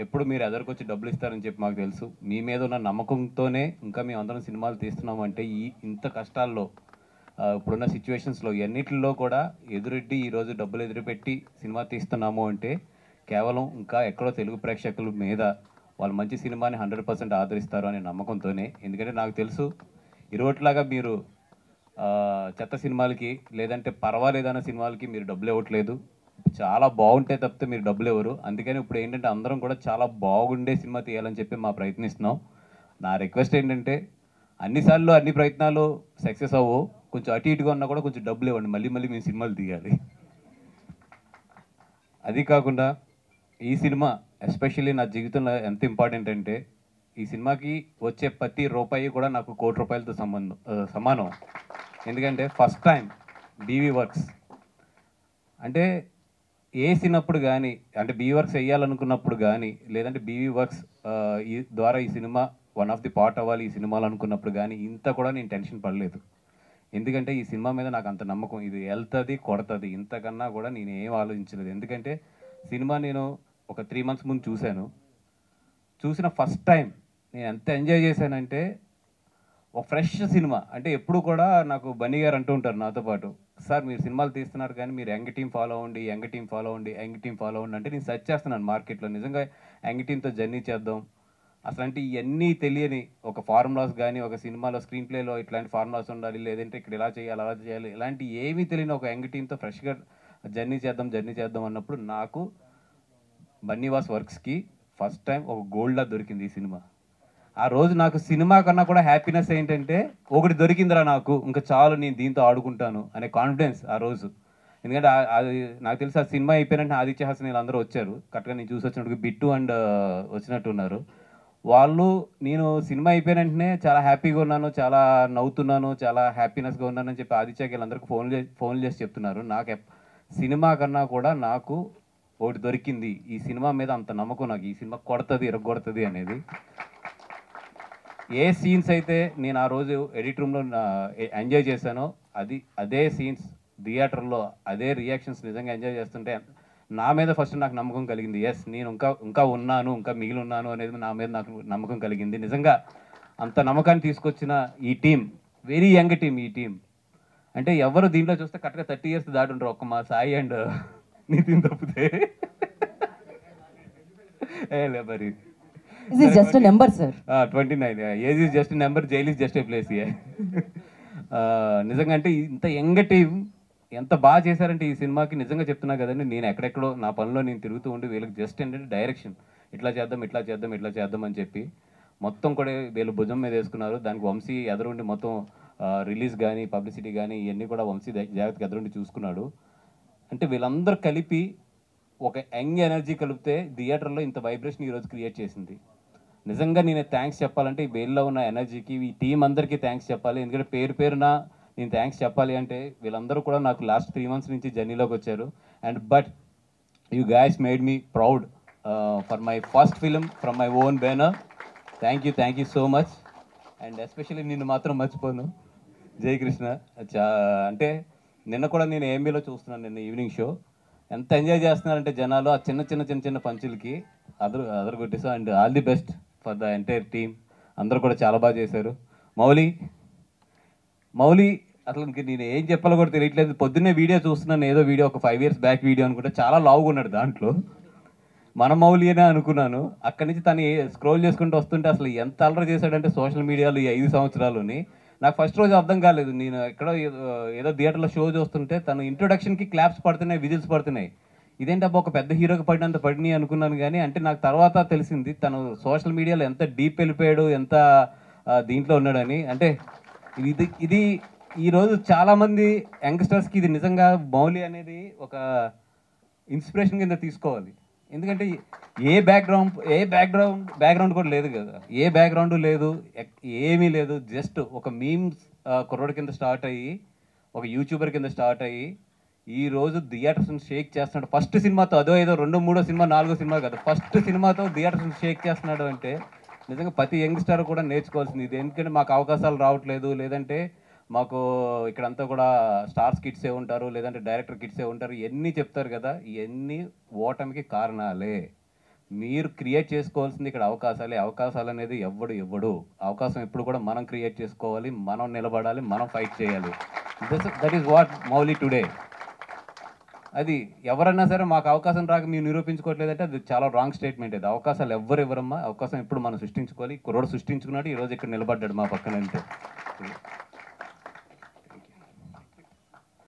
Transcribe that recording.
ఎప్పుడు మీరు ఎదరికొచ్చి డబ్బులు ఇస్తారని చెప్పి మాకు తెలుసు. మీ మీద ఉన్న నమ్మకంతోనే ఇంకా మేము అందరం సినిమాలు తీస్తున్నామంటే ఇంత కష్టాల్లో ఇప్పుడున్న సిచ్యువేషన్స్లో ఎన్నిటిలో కూడా ఎదురెడ్డి ఈరోజు డబ్బులు ఎదురుపెట్టి సినిమా తీస్తున్నాము అంటే కేవలం ఇంకా ఎక్కడో తెలుగు ప్రేక్షకుల మీద వాళ్ళు మంచి సినిమాని 100% ఆదరిస్తారు అనే నమ్మకంతోనే. ఎందుకంటే నాకు తెలుసు ఇరువట్లాగా మీరు చెత్త సినిమాలకి లేదంటే పర్వాలేదన్న సినిమాలకి మీరు డబ్బులు ఇవ్వట్లేదు. చాలా బాగుంటే తప్పితే మీరు డబ్బులు ఇవ్వరు. అందుకని ఇప్పుడు ఏంటంటే అందరం కూడా చాలా బాగుండే సినిమా తీయాలని చెప్పి ప్రయత్నిస్తున్నాం. నా రిక్వెస్ట్ ఏంటంటే అన్నిసార్లు అన్ని ప్రయత్నాలు సక్సెస్ అవ్వవు. కొంచెం అటు ఇటుగా ఉన్నా కూడా కొంచెం డబ్బులు ఇవ్వండి. మళ్ళీ మళ్ళీ మేము సినిమాలు తీయాలి. అది కాకుండా ఈ సినిమా ఎస్పెషల్లీ నా జీవితంలో ఎంత ఇంపార్టెంట్ అంటే ఈ సినిమాకి వచ్చే ప్రతి రూపాయి కూడా నాకు ₹1,00,00,000తో సమానం. ఎందుకంటే ఫస్ట్ టైం బీవీ వర్క్స్ అంటే వేసినప్పుడు కానీ అంటే బీవీ వర్క్స్ వేయాలనుకున్నప్పుడు కానీ లేదంటే బీవీ వర్క్స్ ఈ ద్వారా ఈ cinema one of the part అవ్వాలి ఈ సినిమాలు అనుకున్నప్పుడు కానీ ఇంత కూడా నేను టెన్షన్ పడలేదు. ఎందుకంటే ఈ సినిమా మీద నాకు అంత నమ్మకం. ఇది వెళ్తుంది కొడుతుంది, ఇంతకన్నా కూడా నేను ఏం ఆలోచించలేదు. ఎందుకంటే సినిమా నేను ఒక 3 months ముందు చూసిన ఫస్ట్ టైం నేను ఎంత ఎంజాయ్ చేశానంటే ఒక ఫ్రెష్ సినిమా. అంటే ఎప్పుడు కూడా నాకు బన్నీ గారు అంటూ ఉంటారు నాతో పాటు, సార్ మీరు సినిమాలు తీస్తున్నారు కానీ మీరు యంగ్ టీం ఫాలో అవ్వండి, యంగ్ టీం ఫాలో అవ్వండి, యంగ్ టీం ఫాలో అవ్వండి అంటే నేను సెర్చ్ చేస్తున్నాను మార్కెట్లో నిజంగా యంగ్ టీంతో జర్నీ చేద్దాం. అసలు అంటే ఇవన్నీ తెలియని ఒక ఫార్ములాస్ కానీ ఒక సినిమాలో స్క్రీన్ ప్లేలో ఇట్లాంటి ఫార్ములాస్ ఉండాలి, లేదంటే ఇక్కడ ఇలా చేయాలి అలా చేయాలి, ఇలాంటి ఏమీ తెలియని ఒక యంగ్ టీంతో ఫ్రెష్గా జర్నీ చేద్దాం అన్నప్పుడు నాకు బన్నీవాస్ వర్క్స్కి ఫస్ట్ టైం ఒక గోల్డ్లా దొరికింది ఈ సినిమా. ఆ రోజు నాకు సినిమా కన్నా కూడా హ్యాపీనెస్ ఏంటంటే ఒకటి దొరికిందిరా నాకు, ఇంకా చాలు నేను దీంతో ఆడుకుంటాను అనే కాన్ఫిడెన్స్ ఆ రోజు. ఎందుకంటే అది నాకు తెలిసి ఆ సినిమా అయిపోయినట్టు ఆదిత్య హాసన్ వీళ్ళందరూ వచ్చారు. కరెక్ట్గా నేను చూసి వచ్చినట్టు బిట్టు అండ్ వచ్చినట్టు ఉన్నారు వాళ్ళు. నేను సినిమా అయిపోయిన వెంటనే చాలా హ్యాపీగా ఉన్నాను, చాలా నవ్వుతున్నాను, చాలా హ్యాపీనెస్గా ఉన్నానని చెప్పి ఆదిత్యకి వీళ్ళందరికీ ఫోన్లు చేసి చెప్తున్నారు. నాకు సినిమా కన్నా కూడా నాకు ఒకటి దొరికింది, ఈ సినిమా మీద అంత నమ్మకం నాకు, ఈ సినిమా కొడుతుంది ఇరగొడుతుంది అనేది. ఏ సీన్స్ అయితే నేను ఆ రోజు ఎడిట్ రూమ్లో ఎంజాయ్ చేశానో అదే సీన్స్ థియేటర్లో అదే రియాక్షన్స్ నిజంగా ఎంజాయ్ చేస్తుంటే నా మీద ఫస్ట్ నాకు నమ్మకం కలిగింది. ఎస్ నేను ఇంకా ఉన్నాను, ఇంకా మిగిలి ఉన్నాను అనేది నా మీద నాకు నమ్మకం కలిగింది. నిజంగా అంత నమ్మకాన్ని తీసుకొచ్చిన ఈ టీం, వెరీ యంగ్ టీం. ఈ టీం అంటే ఎవరు దీంట్లో చూస్తే కరెక్ట్గా 30 years దాటుంటారు, ఒక్క మా సాయి అండ్ నితిన్ తప్పితే. మరి This is just a number, sir. 29. Age is just a number, jail is just a place. నిజంగా అంటే ఇంత యంగ్ టీం ఎంత బాగా చేశారంటే ఈ సినిమాకి నిజంగా చెప్తున్నా కదండి. నేను ఎక్కడెక్కడో నా పనిలో నేను తిరుగుతూ ఉండి వీళ్ళకి జస్ట్ ఏంటంటే డైరెక్షన్ ఇట్లా చేద్దాం అని చెప్పి మొత్తం కూడా వీళ్ళు భుజం మీద వేసుకున్నారు. దానికి వంశీ ఎదురుండి మొత్తం రిలీజ్ కానీ పబ్లిసిటీ కానీ ఇవన్నీ కూడా వంశీ జాగ్రత్తగా ఎదురుండి చూసుకున్నాడు. అంటే వీళ్ళందరూ కలిపి ఒక యంగ్ ఎనర్జీ కలిపితే థియేటర్లో ఇంత వైబ్రేషన్ ఈరోజు క్రియేట్ చేసింది. నిజంగా నేను థ్యాంక్స్ చెప్పాలంటే ఈ బెయిల్లో ఉన్న ఎనర్జీకి ఈ టీం అందరికీ థ్యాంక్స్ చెప్పాలి. ఎందుకంటే పేరున నేను థ్యాంక్స్ చెప్పాలి అంటే వీళ్ళందరూ కూడా నాకు లాస్ట్ 3 months నుంచి జర్నీలోకి వచ్చారు. And but you guys made me proud for my first film from my own banner. Thank you so much. And especially నిన్ను మాత్రం మర్చిపోను, జయకృష్ణ. అంటే నిన్న కూడా నేను ఏఎంబీలో చూస్తున్నాను, నిన్న ఈవినింగ్ షో. ఎంత ఎంజాయ్ చేస్తున్నారంటే జనాలు ఆ చిన్న పంచులకి అదరగొట్టేసాం. And all the best for the entire team. అందరూ కూడా చాలా బాగా చేశారు. మౌలి అసలు ఇంక నేను ఏం చెప్పాలో కూడా తెలియట్లేదు. పొద్దున్నే వీడియో చూస్తున్నాను, ఏదో వీడియో ఒక 5 years బ్యాక్ వీడియో అనుకుంటే చాలా లావుగా ఉన్నాడు దాంట్లో. మన మౌలి అనే అనుకున్నాను. అక్కడి నుంచి తను స్క్రోల్ చేసుకుంటూ వస్తుంటే అసలు ఎంత అల్లరి చేశాడంటే సోషల్ మీడియాలో ఈ 5 సంవత్సరాలని నాకు ఫస్ట్ రోజు అర్థం కాలేదు. నేను ఎక్కడో ఏదో థియేటర్లో షో చూస్తుంటే తను ఇంట్రొడక్షన్కి క్లాప్స్ పడుతున్నాయి, విజిల్స్ పడుతున్నాయి. ఇదేంటి అబ్బా ఒక పెద్ద హీరోకి పడినంత పడినాయి అనుకున్నాను. కానీ అంటే నాకు తర్వాత తెలిసింది తను సోషల్ మీడియాలో ఎంత డీప్ వెళ్ళిపోయాడు, ఎంత దీంట్లో ఉన్నాడని. అంటే ఇది ఈరోజు చాలామంది యంగ్స్టర్స్కి ఇది నిజంగా మౌలి అనేది ఒక ఇన్స్పిరేషన్ కింద తీసుకోవాలి. ఎందుకంటే ఏ బ్యాక్గ్రౌండ్ కూడా లేదు కదా, ఏ బ్యాక్గ్రౌండ్ లేదు, ఏమీ లేదు. జస్ట్ ఒక మీమ్స్ కుర్రోడి కింద స్టార్ట్ అయ్యి ఒక యూట్యూబర్ కింద స్టార్ట్ అయ్యి ఈరోజు థియేటర్స్ని షేక్ చేస్తున్నాడు. ఫస్ట్ సినిమాతో అదో ఏదో 2, 3 సినిమా 4 సినిమా కదా, ఫస్ట్ సినిమాతో థియేటర్స్ని షేక్ చేస్తున్నాడు. అంటే నిజంగా ప్రతి యంగ్స్టర్ కూడా నేర్చుకోవాల్సింది ఇది. ఎందుకంటే మాకు అవకాశాలు రావట్లేదు, లేదంటే మాకు ఇక్కడంతా కూడా స్టార్స్ కిడ్సే ఉంటారు, లేదంటే డైరెక్టర్ కిడ్సే ఉంటారు, ఇవన్నీ చెప్తారు కదా, ఇవన్నీ ఓటమికి కారణాలే. మీరు క్రియేట్ చేసుకోవాల్సింది ఇక్కడ అవకాశాలే. అవకాశాలు అనేది ఇవ్వడు. అవకాశం ఎప్పుడు కూడా మనం క్రియేట్ చేసుకోవాలి, మనం నిలబడాలి, మనం ఫైట్ చేయాలి. That is what Mouli today. అది ఎవరన్నా సరే మాకు అవకాశం రాక మీరు నిరూపించుకోవట్లేదంటే అది చాలా రాంగ్ స్టేట్మెంట్. అది అవకాశాలు ఇవ్వరమ్మా. అవకాశం ఎప్పుడు మనం సృష్టించుకోవాలి. కుర్రోడు సృష్టించుకున్నాడు, ఈరోజు ఇక్కడ నిలబడ్డాడు మా పక్కన అంతే.